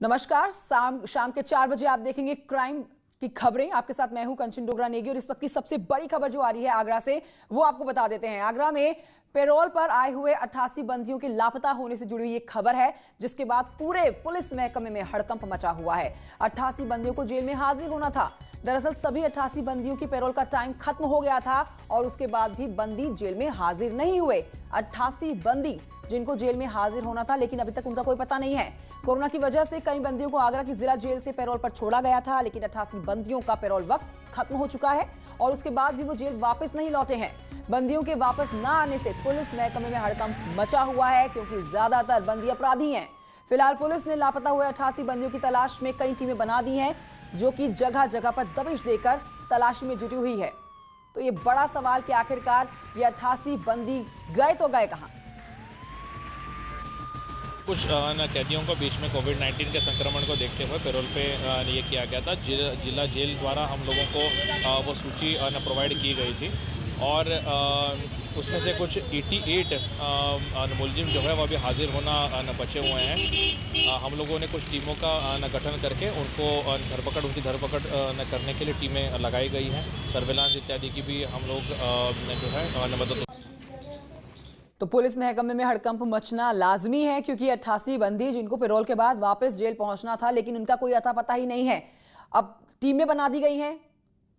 नमस्कार। शाम के 4 बजे आप देखेंगे क्राइम की खबरें। आपके साथ मैं हूं कंचन डोगरा नेगी और इस वक्त की सबसे बड़ी खबर जो आ रही है आगरा से वो आपको बता देते हैं। आगरा में पैरोल पर आए हुए 88 बंदियों के लापता होने से जुड़ी हुई एक खबर है, जिसके बाद पूरे पुलिस महकमे में हड़कंप मचा हुआ है। 88 बंदियों को जेल में हाजिर होना था। दरअसल सभी 88 बंदियों की पैरोल का टाइम खत्म हो गया था और उसके बाद भी बंदी जेल में हाजिर नहीं हुए। 88 बंदी जिनको जेल में हाजिर होना था, लेकिन अभी तक उनका कोई पता नहीं है। कोरोना की वजह से कई बंदियों को आगरा की जिला जेल से पैरोल पर छोड़ा गया था, लेकिन 88 बंदियों का पैरोल वक्त खत्म हो चुका है और उसके बाद भी वो जेल वापस नहीं लौटे हैं। बंदियों के वापस न आने से पुलिस महकमे में हड़कंप मचा हुआ है, क्योंकि ज्यादातर बंदी अपराधी हैं। फिलहाल पुलिस ने लापता हुए 88 बंदियों की तलाश में कई टीमें बना दी हैं, जो कि जगह जगह पर दबिश देकर तलाशी में जुटी हुई है। तो ये बड़ा सवाल कि आखिरकार ये 88 बंदी गए तो गए कहां। कुछ कैदियों को बीच में कोविड-19 के संक्रमण को देखते हुए पैरोल पे ये किया गया था। जिला जेल द्वारा हम लोगों को वो सूची प्रोवाइड की गई थी और उसमें से कुछ 88 मुलजिम जो है वो अभी हाजिर होना बचे हुए हैं। हम लोगों ने कुछ टीमों का गठन करके उनको उनकी धरपकड़ करने के लिए टीमें लगाई गई हैं। सर्विलांस इत्यादि की भी हम लोग जो है मदद। तो पुलिस महकमे में हड़कंप मचना लाजमी है, क्योंकि 88 बंदी जिनको पैरोल के बाद वापस जेल पहुंचना था, लेकिन उनका कोई अता पता ही नहीं है। अब टीमें बना दी गई हैं।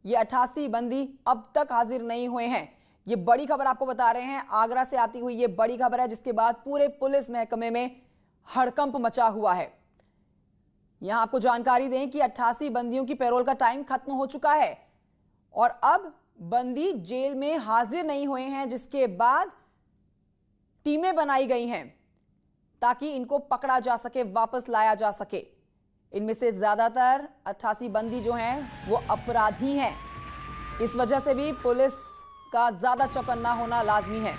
ये 88 बंदी अब तक हाजिर नहीं हुए हैं। ये बड़ी खबर आपको बता रहे हैं, आगरा से आती हुई ये बड़ी खबर है, जिसके बाद पूरे पुलिस महकमे में हड़कंप मचा हुआ है। यहां आपको जानकारी दें कि 88 बंदियों की पैरोल का टाइम खत्म हो चुका है और अब बंदी जेल में हाजिर नहीं हुए हैं, जिसके बाद टीमें बनाई गई हैं ताकि इनको पकड़ा जा सके, वापस लाया जा सके। इनमें से ज्यादातर 88 बंदी जो हैं वो अपराधी हैं। इस वजह से भी पुलिस का ज्यादा चौकन्ना होना लाजमी है।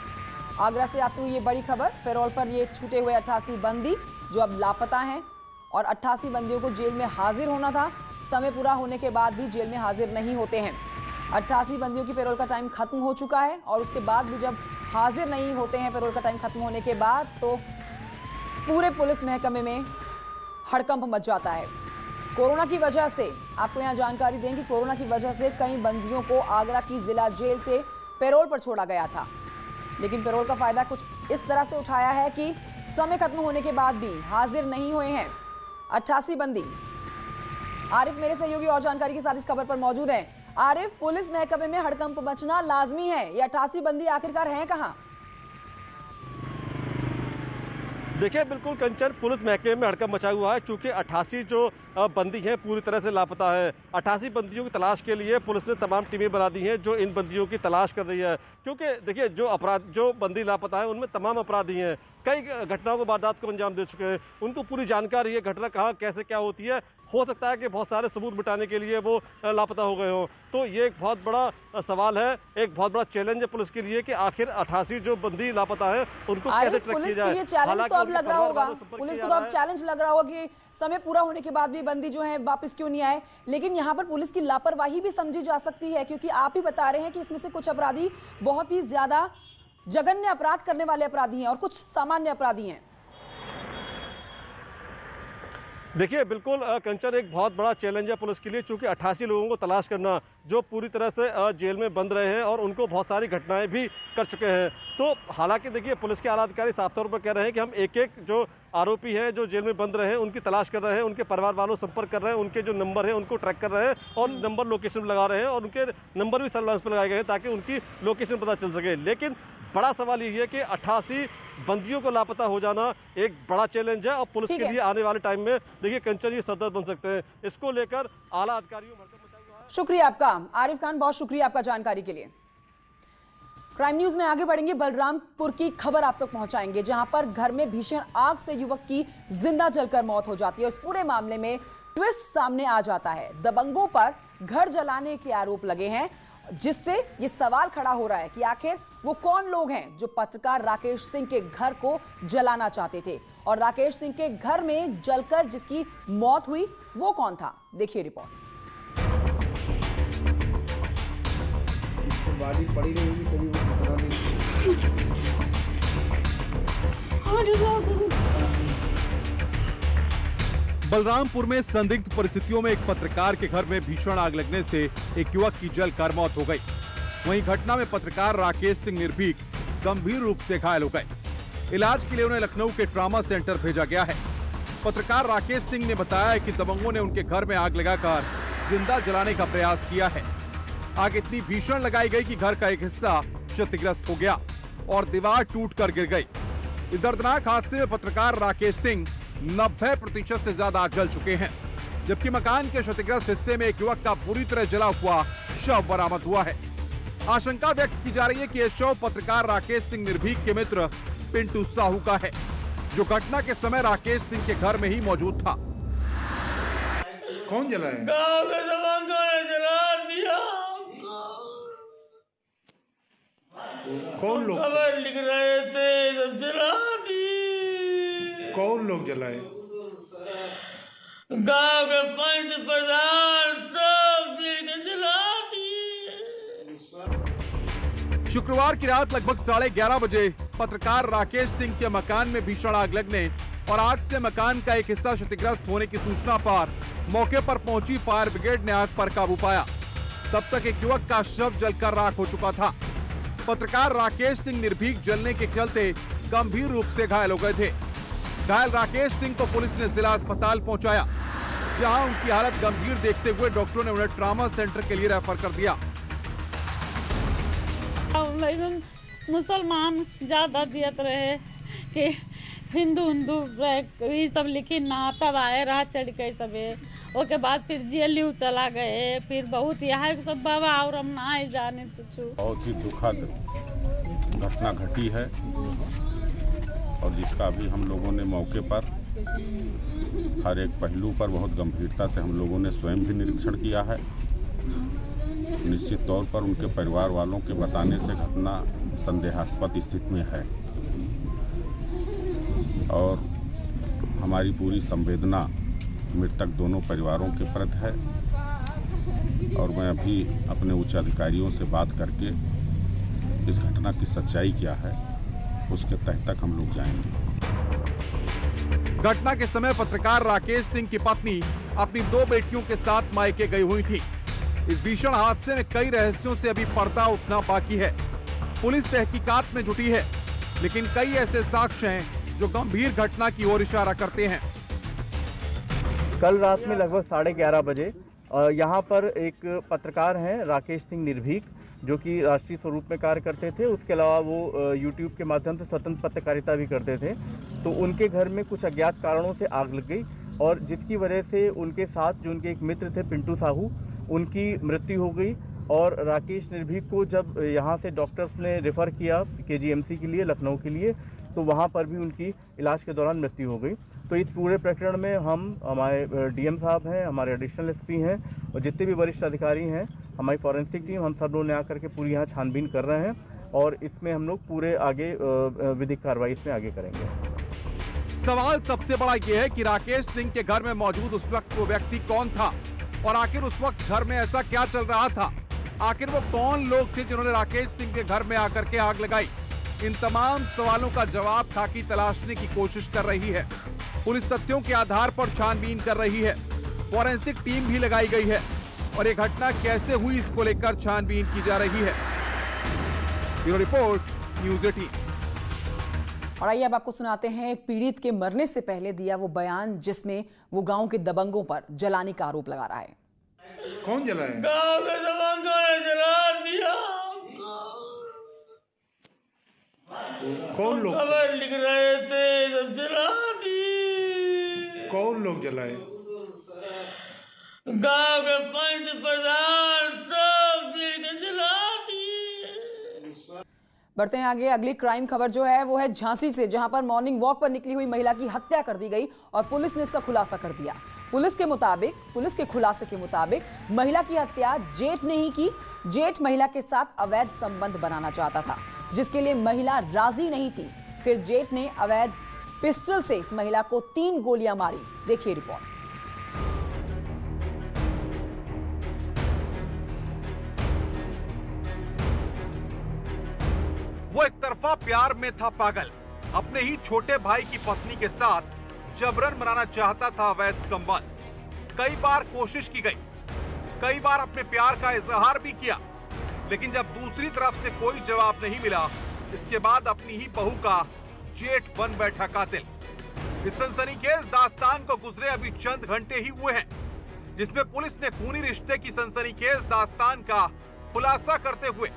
आगरा से आती हुई ये बड़ी खबर, पैरोल पर ये छूटे हुए 88 बंदी जो अब लापता हैं और 88 बंदियों को जेल में हाजिर होना था। समय पूरा होने के बाद भी जेल में हाजिर नहीं होते हैं। 88 बंदियों की पैरोल का टाइम खत्म हो चुका है और उसके बाद भी जब हाजिर नहीं होते हैं पैरोल का टाइम खत्म होने के बाद, तो पूरे पुलिस महकमे में हड़कंप मच जाता है। कोरोना की वजह से आपको यहां जानकारी दें कि कोरोना की वजह से कई बंदियों को आगरा की जिला जेल से पैरोल पर छोड़ा गया था, लेकिन पैरोल का फायदा कुछ इस तरह से उठाया है कि समय खत्म होने के बाद भी हाजिर नहीं हुए हैं 88 बंदी। आरिफ मेरे सहयोगी और जानकारी के साथ इस खबर पर मौजूद हैं। आरिफ, पुलिस महकमे में हड़कंप मचना लाजमी है, ये 88 बंदी आखिरकार हैं कहां? देखिए बिल्कुल कंचन, पुलिस महकमे में हड़कंप मचा हुआ है, क्योंकि 88 जो बंदी हैं पूरी तरह से लापता है। 88 बंदियों की तलाश के लिए पुलिस ने तमाम टीमें बना दी हैं जो इन बंदियों की तलाश कर रही है, क्योंकि देखिए जो बंदी लापता है उनमें तमाम अपराधी हैं। कई घटनाओं को वारदात को अंजाम दे चुके हैं। उनको पूरी जानकारी है घटना कहाँ कैसे क्या होती है। हो सकता है कि बहुत सारे सबूत मिटाने के लिए वो लापता हो गए हों। तो ये एक बहुत बड़ा सवाल है, एक बहुत बड़ा चैलेंज है पुलिस के लिए कि आखिर 88 जो बंदी लापता है उनको कैसे ट्रैक किया जाए। चैलेंज तो अब लग रहा होगा, पुलिस को तो अब चैलेंज लग रहा होगा कि समय पूरा होने के बाद भी बंदी जो है वापस क्यों नहीं आए। लेकिन यहाँ पर पुलिस की लापरवाही भी समझी जा सकती है, क्योंकि आप ही बता रहे हैं कि इसमें से कुछ अपराधी बहुत ही ज्यादा जघन्य अपराध करने वाले अपराधी हैं और कुछ सामान्य अपराधी हैं। देखिए बिल्कुल कंचन, एक बहुत बड़ा चैलेंज है पुलिस के लिए, क्योंकि 88 लोगों को तलाश करना जो पूरी तरह से जेल में बंद रहे हैं और उनको बहुत सारी घटनाएं भी कर चुके हैं। तो हालांकि देखिए पुलिस के आला अधिकारी साफ तौर पर कह रहे हैं कि हम एक एक जो आरोपी हैं जो जेल में बंद रहे हैं उनकी तलाश कर रहे हैं, उनके परिवार वालों से संपर्क कर रहे हैं, उनके जो नंबर हैं उनको ट्रैक कर रहे हैं और नंबर लोकेशन लगा रहे हैं और उनके नंबर भी सर्विलांस पर लगाए गए हैं ताकि उनकी लोकेशन पता चल सके। लेकिन बड़ा सवाल ये है कि 88 बंदियों को लापता हो जाना एक बड़ा चैलेंज है और पुलिस के लिए आने वाले टाइम में देखिए कंचन ये सदर बन सकते हैं। इसको लेकर आला अधिकारियों में शुक्रिया आपका आरिफ खान, बहुत शुक्रिया आपका जानकारी के लिए। क्राइम न्यूज में आगे बढ़ेंगे, बलरामपुर की खबर आप तक पहुंचाएंगे, जहां पर घर में भीषण आग से युवक की जिंदा जलकर मौत हो जाती है। इस पूरे मामले में ट्विस्ट सामने आ जाता है। दबंगों पर घर जलाने के आरोप लगे हैं, जिससे ये सवाल खड़ा हो रहा है कि आखिर वो कौन लोग हैं जो पत्रकार राकेश सिंह के घर को जलाना चाहते थे, और राकेश सिंह के घर में जलकर जिसकी मौत हुई वो कौन था। देखिए रिपोर्ट। बाड़ी पड़ी रहेगी कभी वो पता नहीं। बलरामपुर में संदिग्ध परिस्थितियों में एक पत्रकार के घर में भीषण आग लगने से एक युवक की जलकर मौत हो गई। वहीं घटना में पत्रकार राकेश सिंह निर्भीक गंभीर रूप से घायल हो गए। इलाज के लिए उन्हें लखनऊ के ट्रॉमा सेंटर भेजा गया है। पत्रकार राकेश सिंह ने बताया कि दबंगों ने उनके घर में आग लगाकर जिंदा जलाने का प्रयास किया है। आग इतनी भीषण लगाई गई कि घर का एक हिस्सा क्षतिग्रस्त हो गया और दीवार टूटकर गिर गई। इस दर्दनाक हादसे में पत्रकार राकेश सिंह 90% से ज्यादा जल चुके हैं, जबकि मकान के क्षतिग्रस्त हिस्से में एक युवक का पूरी तरह जला हुआ शव बरामद हुआ है। आशंका व्यक्त की जा रही है कि यह शव पत्रकार राकेश सिंह निर्भीक के मित्र पिंटू साहू का है, जो घटना के समय राकेश सिंह के घर में ही मौजूद था। कौन जलाया? गाँव के दबंगों ने जला दिया। कौन लोग? खबर लिख रहे थे, सब जला दी। कौन लोग जलाए? गाँव के पंच प्रधान सब मिलकर जला दिए। शुक्रवार की रात लगभग 11:30 बजे पत्रकार राकेश सिंह के मकान में भीषण आग लगने और आग से मकान का एक हिस्सा क्षतिग्रस्त होने की सूचना पर मौके पर पहुंची फायर ब्रिगेड ने आग पर काबू पाया। तब तक एक युवक का शव जलकर राख हो चुका था। पत्रकार राकेश सिंह निर्भीक जलने के चलते गंभीर रूप से घायल हो गए थे। घायल राकेश सिंह को पुलिस ने जिला अस्पताल पहुंचाया, जहां उनकी हालत गंभीर देखते हुए डॉक्टरों ने उन्हें ट्रॉमा सेंटर के लिए रेफर कर दिया। मुसलमान ज्यादा दियत रहे कि हिंदू ये सब लिखी ना, तब आए रहा चढ़ के सबे। ओके बाद फिर जेल चला गए, फिर बहुत यहाँ सब बाबा और हम ना जाने कुछ। बहुत ही दुखद घटना घटी है और जिसका भी हम लोगों ने मौके पर हर एक पहलू पर बहुत गंभीरता से हम लोगों ने स्वयं भी निरीक्षण किया है। निश्चित तौर पर उनके परिवार वालों के बताने से घटना संदेहास्पद स्थिति में है और हमारी पूरी संवेदना मृतक दोनों परिवारों के प्रति है और मैं अभी अपने उच्च अधिकारियों से बात करके इस घटना की सच्चाई क्या है उसके तह तक हम लोग जाएंगे। घटना के समय पत्रकार राकेश सिंह की पत्नी अपनी 2 बेटियों के साथ मायके गई हुई थी। इस भीषण हादसे में कई रहस्यों से अभी पर्दा उठना बाकी है। पुलिस तहकीकात में जुटी है, लेकिन कई ऐसे साक्ष्य हैं जो गंभीर घटना की ओर इशारा करते हैं। कल रात में लगभग 11:30 बजे यहाँ पर एक पत्रकार हैं राकेश सिंह निर्भीक, जो कि राष्ट्रीय स्वरूप में कार्य करते थे। उसके अलावा वो यूट्यूब के माध्यम से स्वतंत्र पत्रकारिता भी करते थे। तो उनके घर में कुछ अज्ञात कारणों से आग लग गई और जिसकी वजह से उनके साथ जो उनके एक मित्र थे पिंटू साहू, उनकी मृत्यु हो गई। और राकेश निर्भीक को जब यहाँ से डॉक्टर्स ने रेफर किया KGMC के लिए, लखनऊ के लिए, तो वहाँ पर भी उनकी इलाज के दौरान मृत्यु हो गई। तो इस पूरे प्रकरण में हमारे DM साहब हैं, हमारे एडिशनल SP हैं और जितने भी वरिष्ठ अधिकारी हैं, हमारी फॉरेंसिक टीम, हम सब लोग ने आकर के पूरी यहाँ छानबीन कर रहे हैं और इसमें हम लोग पूरे आगे विधिक कार्रवाई इसमें आगे करेंगे। सवाल सबसे बड़ा यह है कि राकेश सिंह के घर में मौजूद उस वक्त वो व्यक्ति कौन था और आखिर उस वक्त घर में ऐसा क्या चल रहा था। आखिर वो कौन लोग थे जिन्होंने राकेश सिंह के घर में आकर के आग लगाई। इन तमाम सवालों का जवाब खाकी तलाशने की कोशिश कर रही है। पुलिस तथ्यों के आधार पर छानबीन कर रही है, फॉरेंसिक टीम भी लगाई गई है और ये घटना कैसे हुई इसको लेकर छानबीन की जा रही है। Bureau report, News 18। और आइए अब आपको सुनाते हैं एक पीड़ित के मरने से पहले दिया वो बयान, जिसमें वो गांव के दबंगों पर जलाने का आरोप लगा रहा है। कौन जलाया? गाँव के दबंगों ने जला दिया। कौन लोग? खबर लिख रहे थे, सब जला दी। कौन लोग जलाए? गाँव के पंच प्रधान सब मिलकर जला दी। बढ़ते हैं आगे। अगली क्राइम खबर जो है वो है झांसी से, जहां पर मॉर्निंग वॉक पर निकली हुई महिला की हत्या कर दी गई और पुलिस ने इसका खुलासा कर दिया। पुलिस के खुलासे के मुताबिक महिला की हत्या जेठ ने ही की। जेठ महिला के साथ अवैध संबंध बनाना चाहता था, जिसके लिए महिला राजी नहीं थी। फिर जेठ ने अवैध पिस्टल से इस महिला को 3 गोलियां मारी। देखिए रिपोर्ट। वो एक तरफा प्यार में था पागल, अपने ही छोटे भाई की पत्नी के साथ जबरन बनाना चाहता था अवैध संबंध। कई बार कोशिश की गई, कई बार अपने प्यार का इजहार भी किया, लेकिन जब दूसरी तरफ से कोई जवाब नहीं मिला, इसके बाद अपनी ही बहू का जेठ बन बैठा कातिल। इस सनसनीखेज दास्तान को गुजरे अभी चंद घंटे ही हुए हैं, जिसमें पुलिस ने खूनी रिश्ते की सनसनीखेज दास्तान का खुलासा करते हुए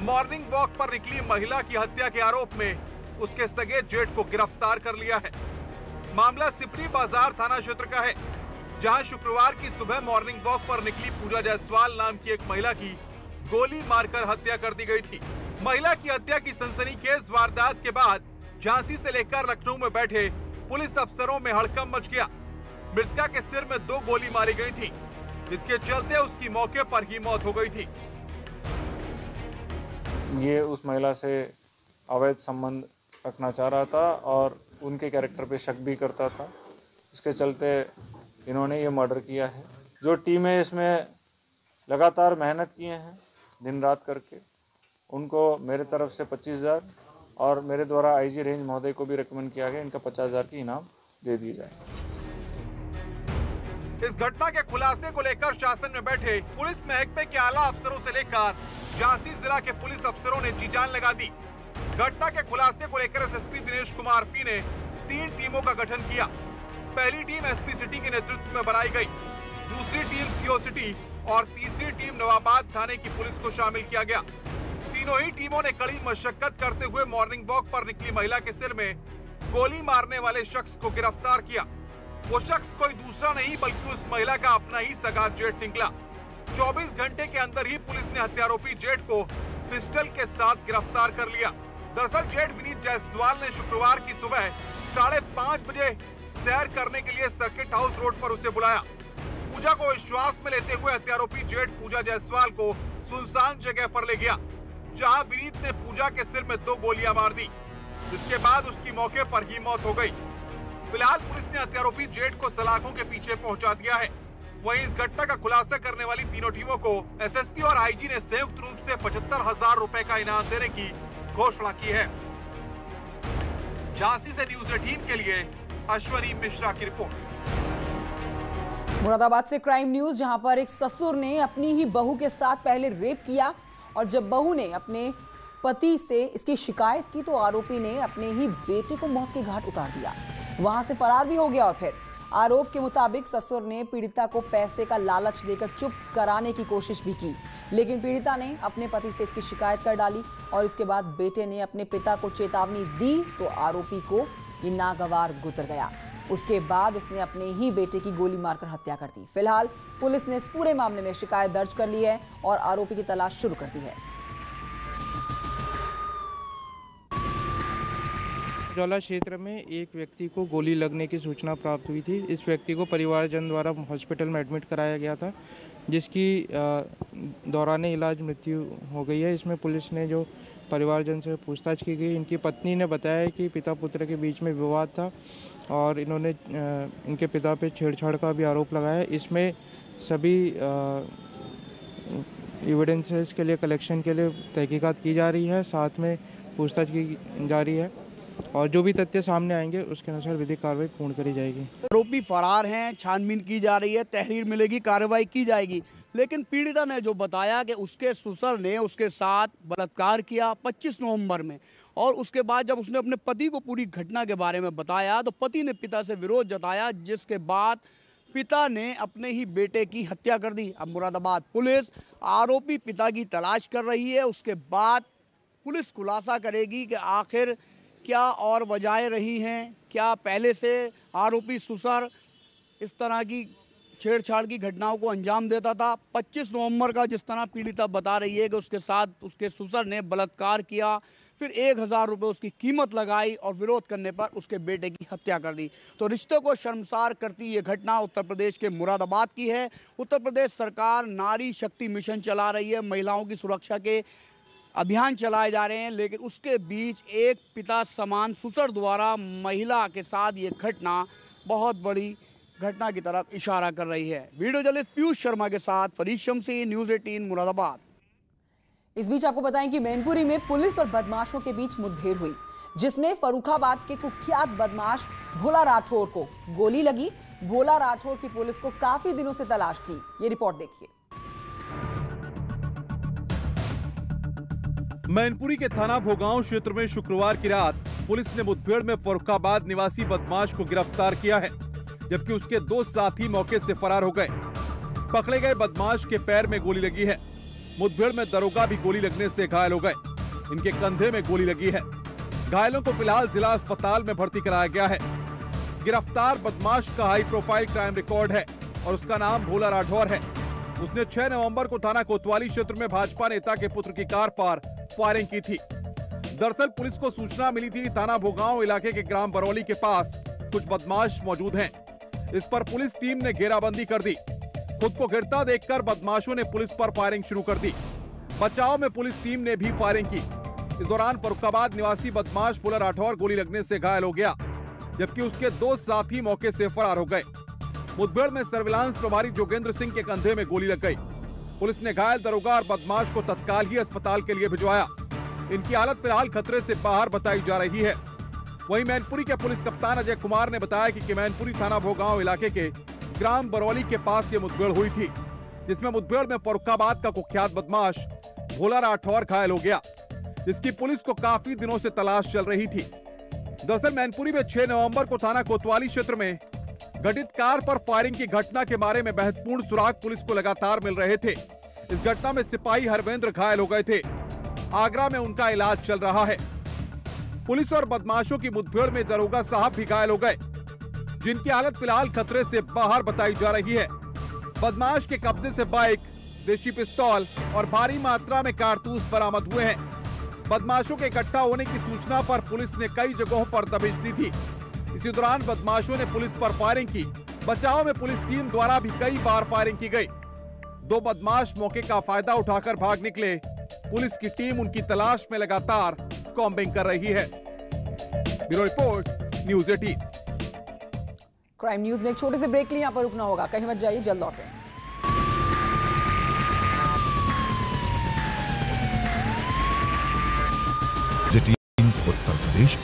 मॉर्निंग वॉक पर निकली महिला की हत्या के आरोप में उसके सगे जेठ को गिरफ्तार कर लिया है। मामला सिपरी बाजार थाना क्षेत्र का है, जहां शुक्रवार की सुबह मॉर्निंग वॉक पर निकली पूजा जायसवाल नाम की एक महिला की गोली मारकर हत्या कर दी गई थी। महिला की हत्या की सनसनीखेज वारदात के बाद झांसी से लेकर लखनऊ में बैठे पुलिस अफसरों में हड़कंप मच गया। मृतका के सिर में 2 गोली मारी गई थी, इसके चलते उसकी मौके पर ही मौत हो गई थी। ये उस महिला से अवैध संबंध रखना चाह रहा था और उनके कैरेक्टर पे शक भी करता था, इसके चलते इन्होंने ये मर्डर किया है। जो टीमें इसमें लगातार मेहनत किए हैं दिन रात करके, उनको मेरे तरफ से 25,000 और मेरे द्वारा आईजी रेंज महोदय को भी रिकमेंड किया गया, इनका 50,000 की इनाम दे दी जाए। इस घटना के खुलासे को लेकर शासन में बैठे पुलिस महकमे के आला अफसरों से लेकर झांसी जिला के पुलिस अफसरों ने जी जान लगा दी। घटना के खुलासे को लेकर एसएसपी दिनेश कुमार पी ने 3 टीमों का गठन किया। पहली टीम एसपी सिटी के नेतृत्व में बनाई गई, दूसरी टीम सीओ सिटी और तीसरी टीम नवाबाद थाने की पुलिस को शामिल किया गया। तीनों ही टीमों ने कड़ी मशक्कत करते हुए मॉर्निंग वॉक पर निकली महिला के सिर में गोली मारने वाले शख्स को गिरफ्तार किया। वो शख्स कोई दूसरा नहीं बल्कि उस महिला का अपना ही सगा जेठ निकला। 24 घंटे के अंदर ही पुलिस ने हत्यारोपी जेठ को पिस्टल के साथ गिरफ्तार कर लिया। दरअसल जेठ विनीत जायसवाल ने शुक्रवार की सुबह 5:30 बजे सैर करने के लिए सर्किट हाउस रोड पर उसे बुलाया। पूजा को विश्वास में लेते हुए हत्यारोपी जेठ पूजा जायसवाल को सुनसान जगह पर ले गया, जहां विनीत ने पूजा के सिर में 2 गोलियां मार दी, जिसके बाद उसकी मौके पर ही मौत हो गई। फिलहाल पुलिस ने हत्यारोपी जेठ को सलाखों के पीछे पहुंचा दिया है। वहीं इस घटना का खुलासा करने वाली तीनों टीमों को एसएसपी और आईजी ने संयुक्त रूप से 75,000 रुपए का इनाम देने की घोषणा की है। झांसी से न्यूज 18 के लिए अश्वनी मिश्रा की रिपोर्ट। मुरादाबाद से क्राइम न्यूज, जहां पर एक ससुर ने अपनी ही बहू के साथ पहले रेप किया और जब बहू ने अपने पति से इसकी शिकायत की तो आरोपी ने अपने ही बेटे को मौत के घाट उतार दिया, वहां से फरार भी हो गया। और फिर आरोप के मुताबिक ससुर ने पीड़िता को पैसे का लालच देकर चुप कराने की कोशिश भी की, लेकिन पीड़िता ने अपने पति से इसकी शिकायत कर डाली और इसके बाद बेटे ने अपने पिता को चेतावनी दी तो आरोपी को ये नागवार गुजर गया। उसके बाद उसने अपने ही बेटे की गोली मारकर हत्या कर दी। फिलहाल पुलिस ने इस पूरे मामले में शिकायत दर्ज कर ली है और आरोपी की तलाश शुरू कर दी है। जौला क्षेत्र में एक व्यक्ति को गोली लगने की सूचना प्राप्त हुई थी। इस व्यक्ति को परिवारजन द्वारा हॉस्पिटल में एडमिट कराया गया था, जिसकी दौरान इलाज मृत्यु हो गई है। इसमें पुलिस ने जो परिवारजन से पूछताछ की गई, इनकी पत्नी ने बताया कि पिता पुत्र के बीच में विवाद था और इन्होंने इनके पिता पे छेड़छाड़ का भी आरोप लगाया। इसमें सभी एविडेंसेस के लिए कलेक्शन के लिए तहकीकात की जा रही है, साथ में पूछताछ की जा रही है और जो भी तथ्य सामने आएंगे उसके अनुसार विधिक कार्रवाई पूर्ण करी जाएगी। आरोपी फरार हैं, छानबीन की जा रही है, तहरीर मिलेगी, कार्रवाई की जाएगी। लेकिन पीड़िता ने जो बताया कि उसके ससुर ने उसके साथ बलात्कार किया 25 नवंबर में और उसके बाद जब उसने अपने पति को पूरी घटना के बारे में बताया तो पति ने पिता से विरोध जताया, जिसके बाद पिता ने अपने ही बेटे की हत्या कर दी। अब मुरादाबाद पुलिस आरोपी पिता की तलाश कर रही है। उसके बाद पुलिस खुलासा करेगी कि आखिर क्या और वजहें रही हैं, क्या पहले से आरोपी ससुर इस तरह की छेड़छाड़ की घटनाओं को अंजाम देता था। 25 नवंबर का जिस तरह पीड़िता बता रही है कि उसके साथ उसके ससुर ने बलात्कार किया, फिर 1,000 रुपये उसकी कीमत लगाई और विरोध करने पर उसके बेटे की हत्या कर दी। तो रिश्ते को शर्मसार करती ये घटना उत्तर प्रदेश के मुरादाबाद की है। उत्तर प्रदेश सरकार नारी शक्ति मिशन चला रही है, महिलाओं की सुरक्षा के अभियान चलाए जा रहे हैं, लेकिन उसके बीच एक पिता समान ससुर द्वारा महिला के साथ ये घटना बहुत बड़ी घटना की तरफ इशारा कर रही है। वीडियो जर्नलिस्ट पीयूष शर्मा के साथ फरीद शमसी, न्यूज़ 18 मुरादाबाद। इस बीच आपको बताएं कि मैनपुरी में पुलिस और बदमाशों के बीच मुठभेड़ हुई, जिसमें फर्रुखाबाद के कुख्यात बदमाश भोला राठौर को गोली लगी। भोला राठौर की पुलिस को काफी दिनों से तलाश थी। ये रिपोर्ट देखिए। मैनपुरी के थाना भोगांव क्षेत्र में शुक्रवार की रात पुलिस ने मुठभेड़ में फर्रुखाबाद निवासी बदमाश को गिरफ्तार किया है, जबकि उसके 2 साथी मौके से फरार हो गए। पकड़े गए बदमाश के पैर में गोली लगी है। मुठभेड़ में दरोगा भी गोली लगने से घायल हो गए। इनके कंधे में गोली लगी है। घायलों को फिलहाल जिला अस्पताल में भर्ती कराया गया है। गिरफ्तार बदमाश का हाई प्रोफाइल क्राइम रिकॉर्ड है और उसका नाम भोला राठौर है। उसने 6 नवंबर को थाना कोतवाली क्षेत्र में भाजपा नेता के पुत्र की कार पर फायरिंग की थी। दरअसल पुलिस को सूचना मिली थी थाना भोगांव इलाके के ग्राम बरौली के पास कुछ बदमाश मौजूद हैं। इस पर पुलिस टीम ने घेराबंदी कर दी। खुद को गिरता देखकर बदमाशों ने पुलिस पर फायरिंग शुरू कर दी। बचाव में पुलिस टीम ने भी फायरिंग की। इस दौरान फर्रुखाबाद निवासी बदमाश भोला राठौर गोली लगने से घायल हो गया, जबकि उसके 2 साथी मौके से फरार हो गए। मुठभेड़ में सर्विलांस प्रभारी जोगेंद्र सिंह के कंधे में गोली लग गई। पुलिस ने घायल दरोगा और बदमाश को तत्काल ही अस्पताल के लिए भिजवाया। इनकी हालत फिलहाल खतरे से बाहर बताई जा रही है। वहीं मैनपुरी के पुलिस कप्तान अजय कुमार ने बताया कि मैनपुरी थाना भोगांव इलाके के ग्राम बरौली के पास ये मुठभेड़ हुई थी, जिसमें मुठभेड़ में फर्रुखाबाद का कुख्यात बदमाश भोला राठौर घायल हो गया, जिसकी पुलिस को काफी दिनों से तलाश चल रही थी। दरअसल मैनपुरी में 6 नवंबर को थाना कोतवाली क्षेत्र में घटित कार पर फायरिंग की घटना के बारे में महत्वपूर्ण सुराग पुलिस को लगातार मिल रहे थे। इस घटना में सिपाही हरवेंद्र घायल हो गए थे। आगरा में उनका इलाज चल रहा है। पुलिस और बदमाशों की मुठभेड़ में दरोगा साहब भी घायल हो गए, जिनकी हालत फिलहाल खतरे से बाहर बताई जा रही है। बदमाश के कब्जे से बाइक, देशी पिस्तौल और भारी मात्रा में कारतूस बरामद हुए हैं। बदमाशों के इकट्ठा होने की सूचना पर पुलिस ने कई जगहों पर दबिश दी थी। इसी दौरान बदमाशों ने पुलिस पर फायरिंग की। बचाव में पुलिस टीम द्वारा भी कई बार फायरिंग की गई। 2 बदमाश मौके का फायदा उठाकर भाग निकले। पुलिस की टीम उनकी तलाश में लगातार कॉम्बिंग कर रही है। Bureau report, news 18। Crime news में एक छोटे से ब्रेक लिए, यहाँ पर रुकना होगा। कहीं मत जाइए, जल्द लौट रहे हैं। उत्तर प्रदेश